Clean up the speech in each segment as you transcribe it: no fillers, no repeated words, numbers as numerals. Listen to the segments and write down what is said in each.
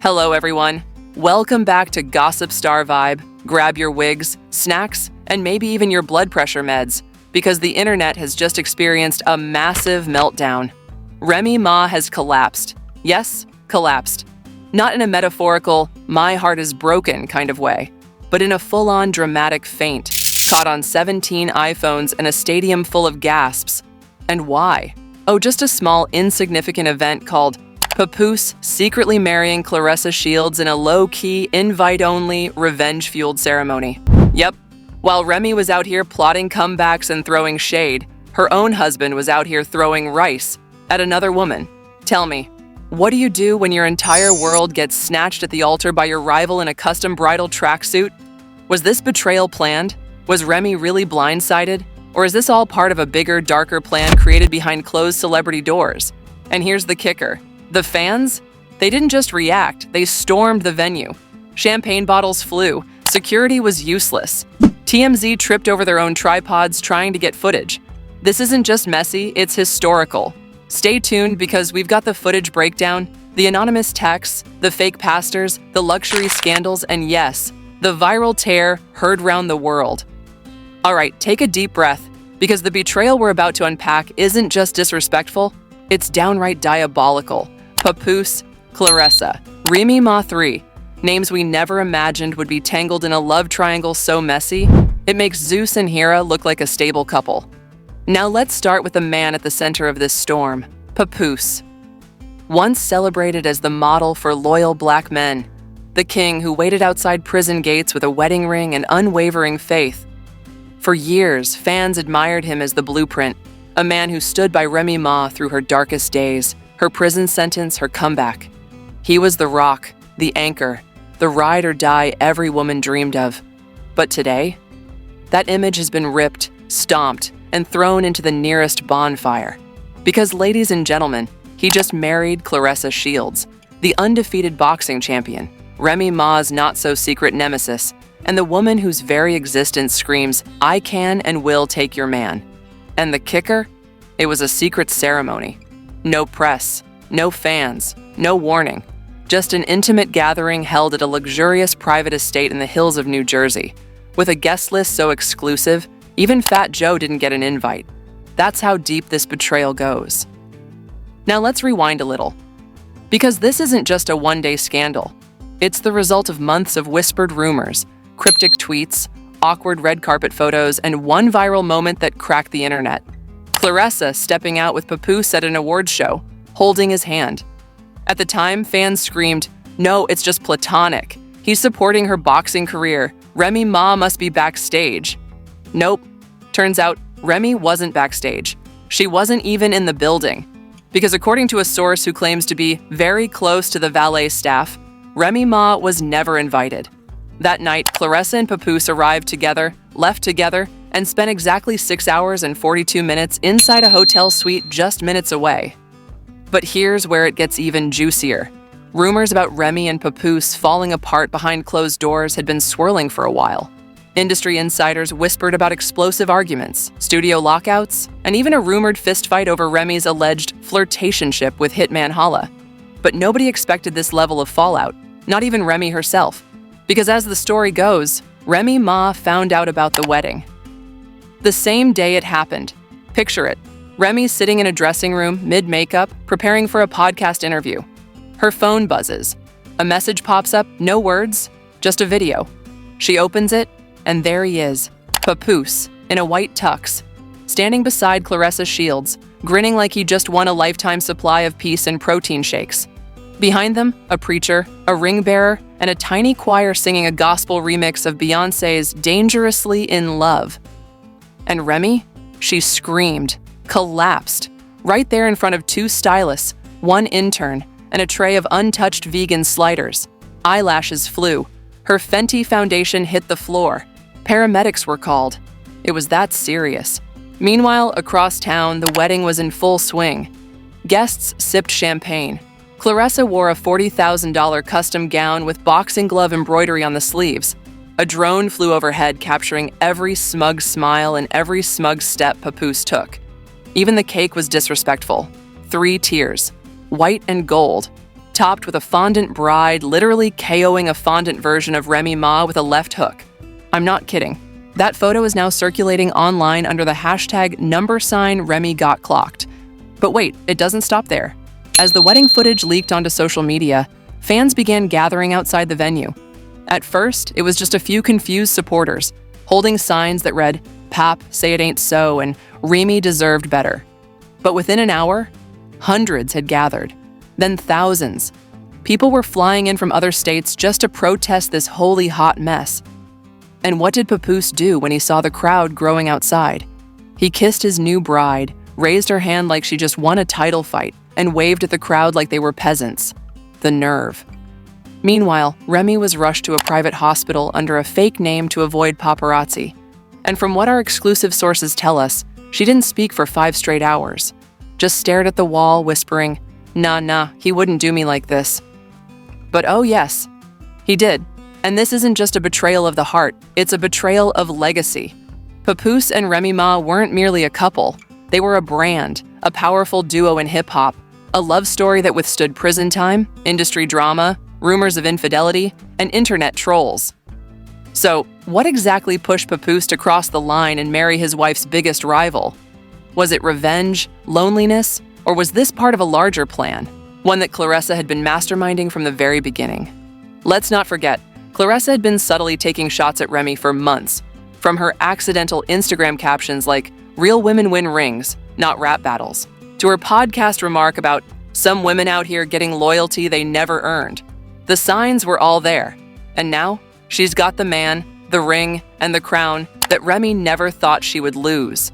Hello, everyone. Welcome back to Gossip Star Vibe. Grab your wigs, snacks, and maybe even your blood pressure meds, because the internet has just experienced a massive meltdown. Remy Ma has collapsed. Yes, collapsed. Not in a metaphorical, my heart is broken kind of way, but in a full-on dramatic faint, caught on 17 iPhones and a stadium full of gasps. And why? Oh, just a small, insignificant event called Papoose secretly marrying Claressa Shields in a low-key, invite-only, revenge-fueled ceremony. Yep, while Remy was out here plotting comebacks and throwing shade, her own husband was out here throwing rice at another woman. Tell me, what do you do when your entire world gets snatched at the altar by your rival in a custom bridal tracksuit? Was this betrayal planned? Was Remy really blindsided? Or is this all part of a bigger, darker plan created behind closed celebrity doors? And here's the kicker. The fans? They didn't just react, they stormed the venue. Champagne bottles flew, security was useless. TMZ tripped over their own tripods trying to get footage. This isn't just messy, it's historical. Stay tuned because we've got the footage breakdown, the anonymous texts, the fake pastors, the luxury scandals, and yes, the viral tear heard round the world. All right, take a deep breath, because the betrayal we're about to unpack isn't just disrespectful, it's downright diabolical. Papoose, Claressa, Remy Ma 3, names we never imagined would be tangled in a love triangle so messy, it makes Zeus and Hera look like a stable couple. Now let's start with the man at the center of this storm, Papoose. Once celebrated as the model for loyal black men, the king who waited outside prison gates with a wedding ring and unwavering faith. For years, fans admired him as the blueprint, a man who stood by Remy Ma through her darkest days, her prison sentence, her comeback. He was the rock, the anchor, the ride or die every woman dreamed of. But today, that image has been ripped, stomped, and thrown into the nearest bonfire. Because, ladies and gentlemen, he just married Claressa Shields, the undefeated boxing champion, Remy Ma's not-so-secret nemesis, and the woman whose very existence screams, I can and will take your man. And the kicker? It was a secret ceremony. No press, no fans, no warning. Just an intimate gathering held at a luxurious private estate in the hills of New Jersey. With a guest list so exclusive, even Fat Joe didn't get an invite. That's how deep this betrayal goes. Now let's rewind a little. Because this isn't just a one-day scandal. It's the result of months of whispered rumors, cryptic tweets, awkward red carpet photos, and one viral moment that cracked the internet. Claressa stepping out with Papoose at an awards show, holding his hand. At the time, fans screamed, no, it's just platonic. He's supporting her boxing career. Remy Ma must be backstage. Nope. Turns out, Remy wasn't backstage. She wasn't even in the building. Because according to a source who claims to be very close to the valet staff, Remy Ma was never invited. That night, Claressa and Papoose arrived together, left together, and spent exactly 6 hours and 42 minutes inside a hotel suite just minutes away. But here's where it gets even juicier. Rumors about Remy and Papoose falling apart behind closed doors had been swirling for a while. Industry insiders whispered about explosive arguments, studio lockouts, and even a rumored fistfight over Remy's alleged flirtationship with hitman Hala. But nobody expected this level of fallout, not even Remy herself. Because as the story goes, Remy Ma found out about the wedding. The same day it happened. Picture it. Remy's sitting in a dressing room, mid-makeup, preparing for a podcast interview. Her phone buzzes. A message pops up, no words, just a video. She opens it, and there he is, Papoose, in a white tux, standing beside Claressa Shields, grinning like he just won a lifetime supply of peace and protein shakes. Behind them, a preacher, a ring bearer, and a tiny choir singing a gospel remix of Beyoncé's Dangerously in Love. And Remy? She screamed, collapsed, right there in front of two stylists, one intern, and a tray of untouched vegan sliders. Eyelashes flew. Her Fenty foundation hit the floor. Paramedics were called. It was that serious. Meanwhile, across town, the wedding was in full swing. Guests sipped champagne. Claressa wore a $40,000 custom gown with boxing glove embroidery on the sleeves. A drone flew overhead, capturing every smug smile and every smug step Papoose took. Even the cake was disrespectful. 3 tiers, white and gold. topped with a fondant bride literally KOing a fondant version of Remy Ma with a left hook. I'm not kidding. That photo is now circulating online under the hashtag #Remy got clocked. But wait, it doesn't stop there. As the wedding footage leaked onto social media, fans began gathering outside the venue. At first, it was just a few confused supporters, holding signs that read, "Pap, say it ain't so," and "Remy deserved better." But within an hour, hundreds had gathered, then thousands. People were flying in from other states just to protest this holy hot mess. And what did Papoose do when he saw the crowd growing outside? He kissed his new bride, raised her hand like she just won a title fight, and waved at the crowd like they were peasants. The nerve. Meanwhile, Remy was rushed to a private hospital under a fake name to avoid paparazzi. And from what our exclusive sources tell us, she didn't speak for 5 straight hours. Just stared at the wall, whispering, Nah, he wouldn't do me like this." But oh yes, he did. And this isn't just a betrayal of the heart, it's a betrayal of legacy. Papoose and Remy Ma weren't merely a couple. They were a brand, a powerful duo in hip-hop, a love story that withstood prison time, industry drama, rumors of infidelity, and internet trolls. So, what exactly pushed Papoose to cross the line and marry his wife's biggest rival? Was it revenge, loneliness, or was this part of a larger plan, one that Claressa had been masterminding from the very beginning? Let's not forget, Claressa had been subtly taking shots at Remy for months, from her accidental Instagram captions like, "Real women win rings, not rap battles," to her podcast remark about some women out here getting loyalty they never earned. The signs were all there, and now she's got the man, the ring, and the crown that Remy never thought she would lose.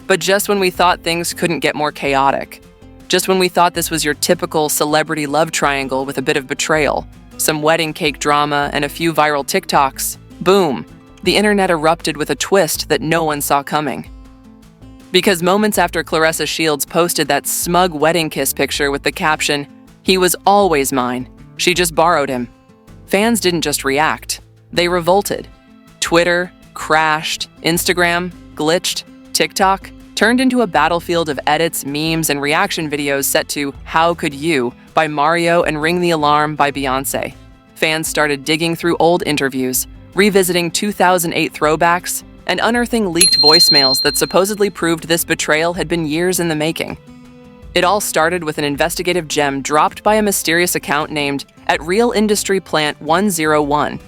But just when we thought things couldn't get more chaotic, just when we thought this was your typical celebrity love triangle with a bit of betrayal, some wedding cake drama, and a few viral TikToks, boom, the internet erupted with a twist that no one saw coming. Because moments after Claressa Shields posted that smug wedding kiss picture with the caption, "He was always mine, she just borrowed him," fans didn't just react, they revolted. Twitter crashed, Instagram glitched, TikTok turned into a battlefield of edits, memes, and reaction videos set to "How Could You" by Mario and "Ring the Alarm" by Beyoncé. Fans started digging through old interviews, revisiting 2008 throwbacks, and unearthing leaked voicemails that supposedly proved this betrayal had been years in the making. It all started with an investigative gem dropped by a mysterious account named at Real Industry Plant 101.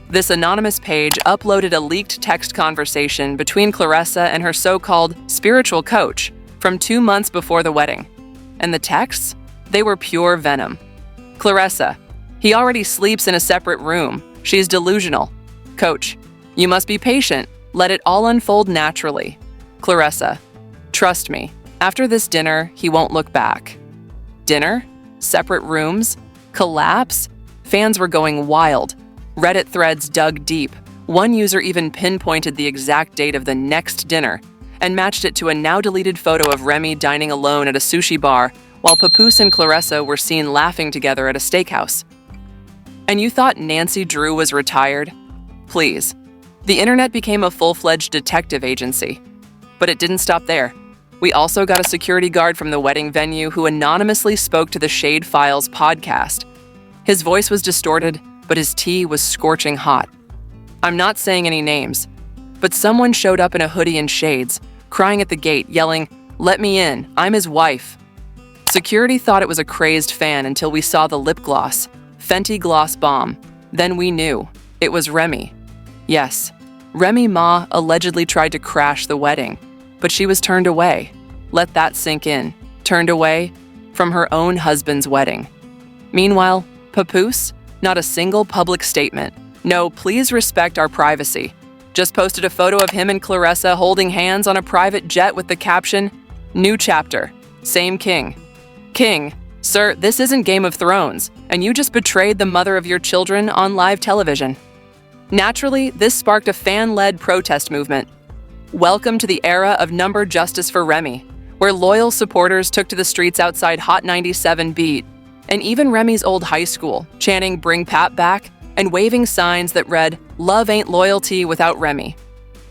This anonymous page uploaded a leaked text conversation between Claressa and her so-called spiritual coach from 2 months before the wedding. And the texts? They were pure venom. Claressa, he already sleeps in a separate room. She's delusional. Coach, you must be patient. Let it all unfold naturally. Claressa, trust me, after this dinner, he won't look back. Dinner? Separate rooms? Collapse? Fans were going wild. Reddit threads dug deep. One user even pinpointed the exact date of the next dinner and matched it to a now-deleted photo of Remy dining alone at a sushi bar while Papoose and Claressa were seen laughing together at a steakhouse. And you thought Nancy Drew was retired? Please. The internet became a full-fledged detective agency. But it didn't stop there. We also got a security guard from the wedding venue who anonymously spoke to the Shade Files podcast. His voice was distorted, but his tea was scorching hot. I'm not saying any names, but someone showed up in a hoodie and shades, crying at the gate, yelling, "Let me in, I'm his wife." Security thought it was a crazed fan until we saw the lip gloss, Fenty Gloss Bomb. Then we knew. It was Remy. Yes, Remy Ma allegedly tried to crash the wedding, but she was turned away. Let that sink in. Turned away from her own husband's wedding. Meanwhile, Papoose? Not a single public statement. No, please respect our privacy. Just posted a photo of him and Claressa holding hands on a private jet with the caption, "New chapter. Same king." King, sir, this isn't Game of Thrones, and you just betrayed the mother of your children on live television. Naturally, this sparked a fan-led protest movement. Welcome to the era of number justice for Remy, where loyal supporters took to the streets outside Hot 97 Beat, and even Remy's old high school, chanting "Bring Pap back" and waving signs that read, "Love ain't loyalty without Remy."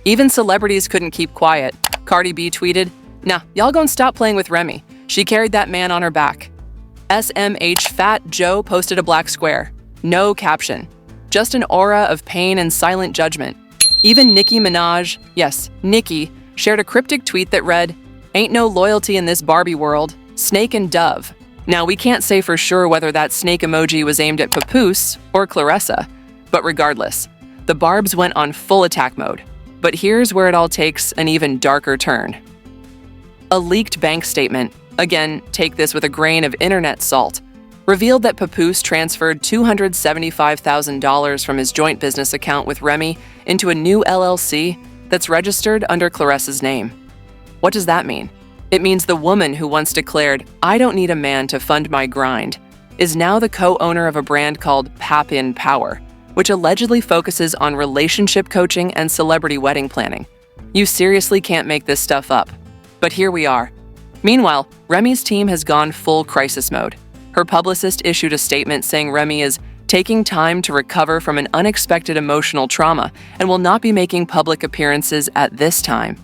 Even celebrities couldn't keep quiet. Cardi B tweeted, "Nah, y'all gonna stop playing with Remy. She carried that man on her back." SMH Fat Joe posted a black square. No caption. Just an aura of pain and silent judgment. Even Nicki Minaj, yes, Nicki, shared a cryptic tweet that read, "Ain't no loyalty in this Barbie world. Snake and dove." Now, we can't say for sure whether that snake emoji was aimed at Papoose or Claressa, but regardless, the Barbs went on full attack mode. But here's where it all takes an even darker turn. A leaked bank statement, again, take this with a grain of internet salt, revealed that Papoose transferred $275,000 from his joint business account with Remy into a new LLC that's registered under Claressa's name. What does that mean? It means the woman who once declared, "I don't need a man to fund my grind," is now the co-owner of a brand called Papoose Power, which allegedly focuses on relationship coaching and celebrity wedding planning. You seriously can't make this stuff up. But here we are. Meanwhile, Remy's team has gone full crisis mode. Her publicist issued a statement saying Remy is taking time to recover from an unexpected emotional trauma and will not be making public appearances at this time.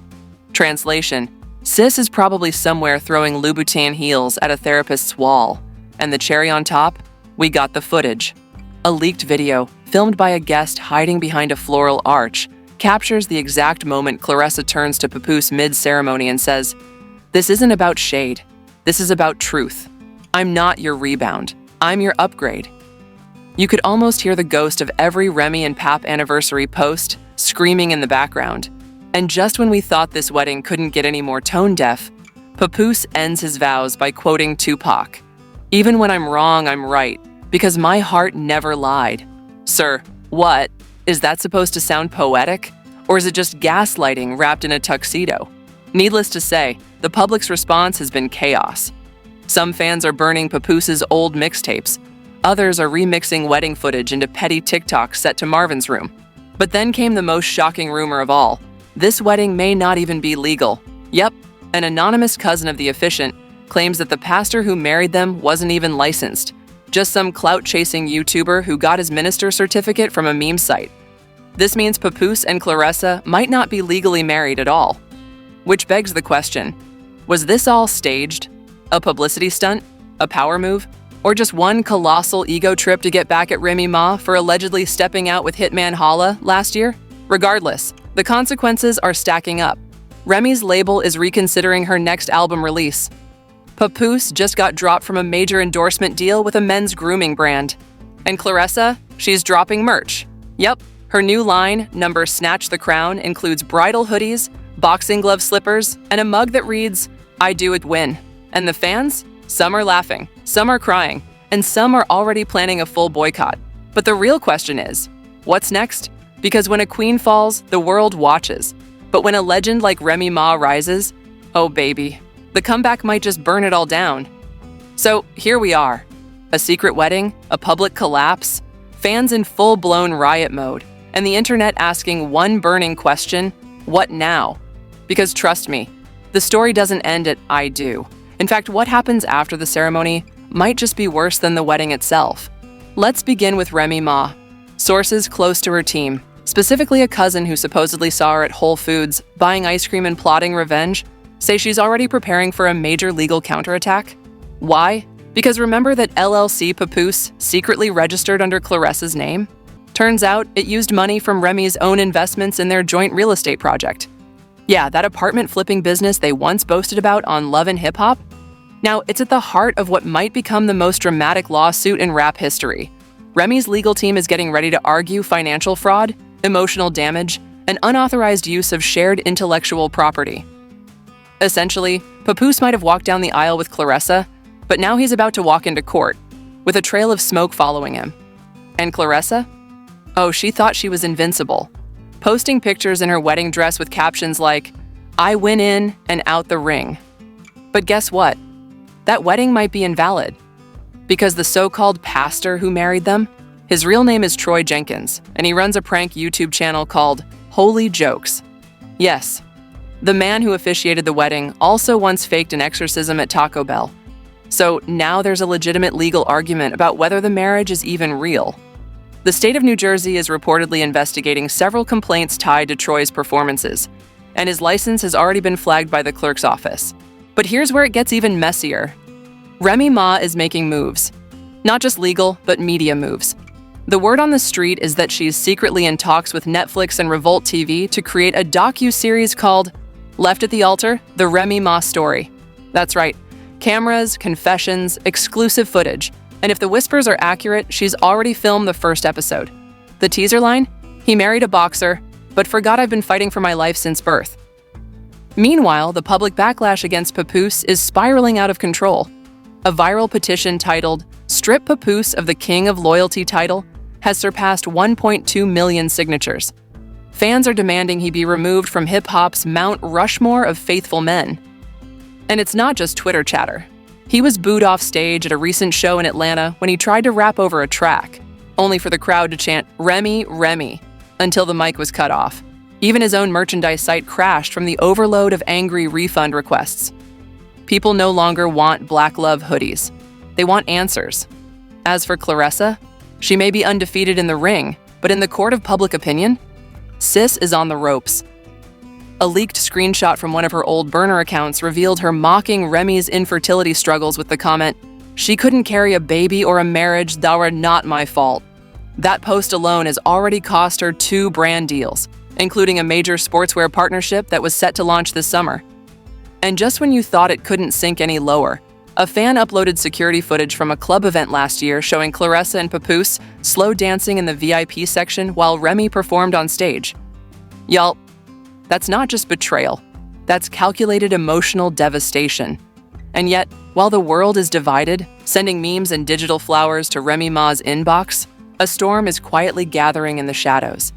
Translation: Sis is probably somewhere throwing Louboutin heels at a therapist's wall. And the cherry on top? We got the footage. A leaked video, filmed by a guest hiding behind a floral arch, captures the exact moment Claressa turns to Papoose mid-ceremony and says, "This isn't about shade. This is about truth. I'm not your rebound. I'm your upgrade." You could almost hear the ghost of every Remy and Pap anniversary post screaming in the background. And just when we thought this wedding couldn't get any more tone-deaf, Papoose ends his vows by quoting Tupac, "Even when I'm wrong, I'm right, because my heart never lied." Sir, what? Is that supposed to sound poetic? Or is it just gaslighting wrapped in a tuxedo? Needless to say, the public's response has been chaos. Some fans are burning Papoose's old mixtapes. Others are remixing wedding footage into petty TikToks set to Marvin's Room. But then came the most shocking rumor of all. This wedding may not even be legal. Yep, an anonymous cousin of the officiant claims that the pastor who married them wasn't even licensed. Just some clout-chasing YouTuber who got his minister certificate from a meme site. This means Papoose and Claressa might not be legally married at all. Which begs the question, was this all staged? A publicity stunt? A power move? Or just one colossal ego trip to get back at Remy Ma for allegedly stepping out with Hitman Holla last year? Regardless, the consequences are stacking up. Remy's label is reconsidering her next album release. Papoose just got dropped from a major endorsement deal with a men's grooming brand. And Claressa, she's dropping merch. Yep, her new line, number Snatch the Crown, includes bridal hoodies, boxing glove slippers, and a mug that reads, "I do it win." And the fans? Some are laughing, some are crying, and some are already planning a full boycott. But the real question is, what's next? Because when a queen falls, the world watches. But when a legend like Remy Ma rises, oh baby, the comeback might just burn it all down. So here we are. A secret wedding, a public collapse, fans in full-blown riot mode, and the internet asking one burning question, what now? Because trust me, the story doesn't end at "I do." In fact, what happens after the ceremony might just be worse than the wedding itself. Let's begin with Remy Ma. Sources close to her team, specifically a cousin who supposedly saw her at Whole Foods buying ice cream and plotting revenge, say she's already preparing for a major legal counterattack. Why? Because remember that LLC Papoose secretly registered under Claressa's name? Turns out it used money from Remy's own investments in their joint real estate project. Yeah, that apartment flipping business they once boasted about on Love and Hip Hop? Now, it's at the heart of what might become the most dramatic lawsuit in rap history. Remy's legal team is getting ready to argue financial fraud, emotional damage, and unauthorized use of shared intellectual property. Essentially, Papoose might have walked down the aisle with Claressa, but now he's about to walk into court, with a trail of smoke following him. And Claressa? Oh, she thought she was invincible, posting pictures in her wedding dress with captions like, "I win in and out the ring." But guess what? That wedding might be invalid. Because the so-called pastor who married them, his real name is Troy Jenkins, and he runs a prank YouTube channel called Holy Jokes. Yes, the man who officiated the wedding also once faked an exorcism at Taco Bell. So now there's a legitimate legal argument about whether the marriage is even real. The state of New Jersey is reportedly investigating several complaints tied to Troy's performances, and his license has already been flagged by the clerk's office. But here's where it gets even messier. Remy Ma is making moves. Not just legal, but media moves. The word on the street is that she's secretly in talks with Netflix and Revolt TV to create a docu-series called Left at the Altar, The Remy Ma Story. That's right. Cameras, confessions, exclusive footage. And if the whispers are accurate, she's already filmed the first episode. The teaser line? He married a boxer, but forgot I've been fighting for my life since birth. Meanwhile, the public backlash against Papoose is spiraling out of control. A viral petition titled "Strip Papoose of the King of Loyalty" title has surpassed 1.2 million signatures. Fans are demanding he be removed from hip-hop's Mount Rushmore of faithful men. And it's not just Twitter chatter. He was booed off stage at a recent show in Atlanta when he tried to rap over a track, only for the crowd to chant "Remy, Remy" until the mic was cut off. Even his own merchandise site crashed from the overload of angry refund requests. People no longer want Black Love hoodies. They want answers. As for Claressa, she may be undefeated in the ring, but in the court of public opinion, Sis is on the ropes. A leaked screenshot from one of her old burner accounts revealed her mocking Remy's infertility struggles with the comment, "She couldn't carry a baby or a marriage, thou art not my fault." That post alone has already cost her 2 brand deals, including a major sportswear partnership that was set to launch this summer. And just when you thought it couldn't sink any lower, a fan uploaded security footage from a club event last year showing Claressa and Papoose slow dancing in the VIP section while Remy performed on stage. Y'all, that's not just betrayal. That's calculated emotional devastation. And yet, while the world is divided, sending memes and digital flowers to Remy Ma's inbox, a storm is quietly gathering in the shadows.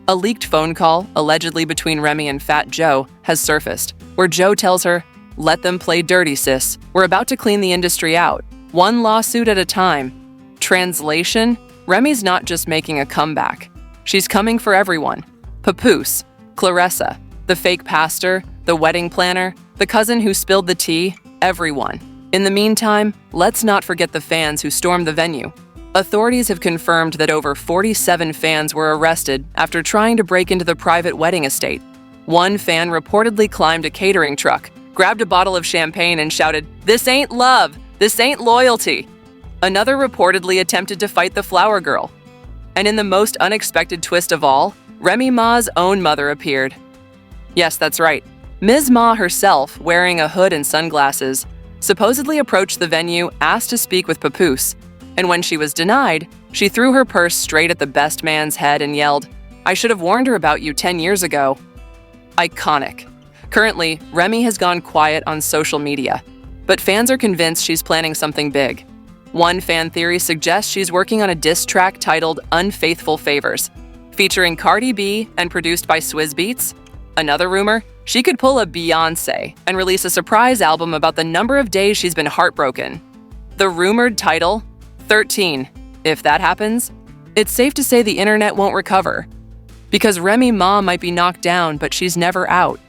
A leaked phone call, allegedly between Remy and Fat Joe, has surfaced, where Joe tells her, "Let them play dirty, sis. We're about to clean the industry out, one lawsuit at a time." Translation: Remy's not just making a comeback. She's coming for everyone. Papoose, Claressa, the fake pastor, the wedding planner, the cousin who spilled the tea, everyone. In the meantime, let's not forget the fans who stormed the venue. Authorities have confirmed that over 47 fans were arrested after trying to break into the private wedding estate. One fan reportedly climbed a catering truck, grabbed a bottle of champagne and shouted, "This ain't love, this ain't loyalty." Another reportedly attempted to fight the flower girl. And in the most unexpected twist of all, Remy Ma's own mother appeared. Yes, that's right. Ms. Ma herself, wearing a hood and sunglasses, supposedly approached the venue, asked to speak with Papoose, and when she was denied, she threw her purse straight at the best man's head and yelled, "I should have warned her about you 10 years ago." Iconic. Currently, Remy has gone quiet on social media, but fans are convinced she's planning something big. One fan theory suggests she's working on a diss track titled "Unfaithful Favors," featuring Cardi B and produced by Swizz Beatz. Another rumor, she could pull a Beyoncé and release a surprise album about the number of days she's been heartbroken. The rumored title, 13. If that happens, it's safe to say the internet won't recover. Because Remy Ma might be knocked down, but she's never out.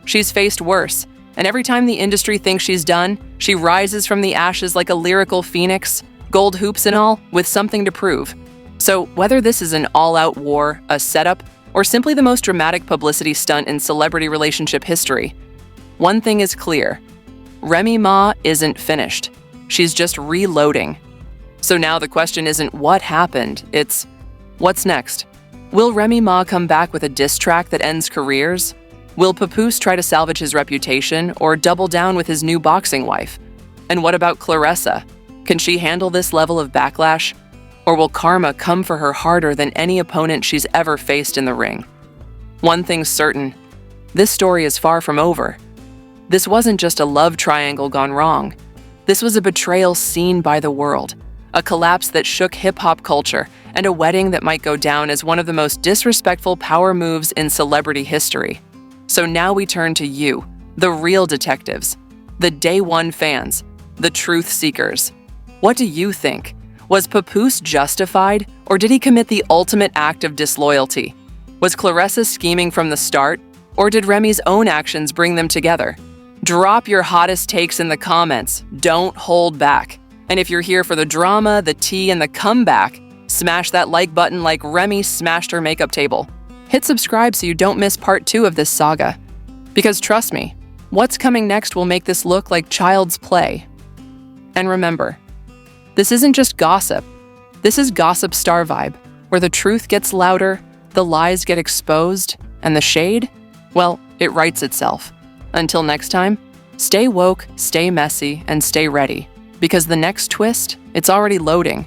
She's faced worse, and every time the industry thinks she's done, she rises from the ashes like a lyrical phoenix, gold hoops and all, with something to prove. So whether this is an all-out war, a setup, or simply the most dramatic publicity stunt in celebrity relationship history, one thing is clear. Remy Ma isn't finished. She's just reloading. So now the question isn't what happened, it's what's next? Will Remy Ma come back with a diss track that ends careers? Will Papoose try to salvage his reputation or double down with his new boxing wife? And what about Claressa? Can she handle this level of backlash? Or will karma come for her harder than any opponent she's ever faced in the ring? One thing's certain, this story is far from over. This wasn't just a love triangle gone wrong. This was a betrayal seen by the world, a collapse that shook hip-hop culture, and a wedding that might go down as one of the most disrespectful power moves in celebrity history. So now we turn to you, the real detectives, the day one fans, the truth seekers. What do you think? Was Papoose justified, or did he commit the ultimate act of disloyalty? Was Claressa scheming from the start, or did Remy's own actions bring them together? Drop your hottest takes in the comments. Don't hold back. And if you're here for the drama, the tea, and the comeback, smash that like button like Remy smashed her makeup table. Hit subscribe so you don't miss part 2 of this saga. Because trust me, what's coming next will make this look like child's play. And remember, this isn't just gossip. This is Gossip Star Vibe, where the truth gets louder, the lies get exposed, and the shade, well, it writes itself. Until next time, stay woke, stay messy, and stay ready, because the next twist, it's already loading.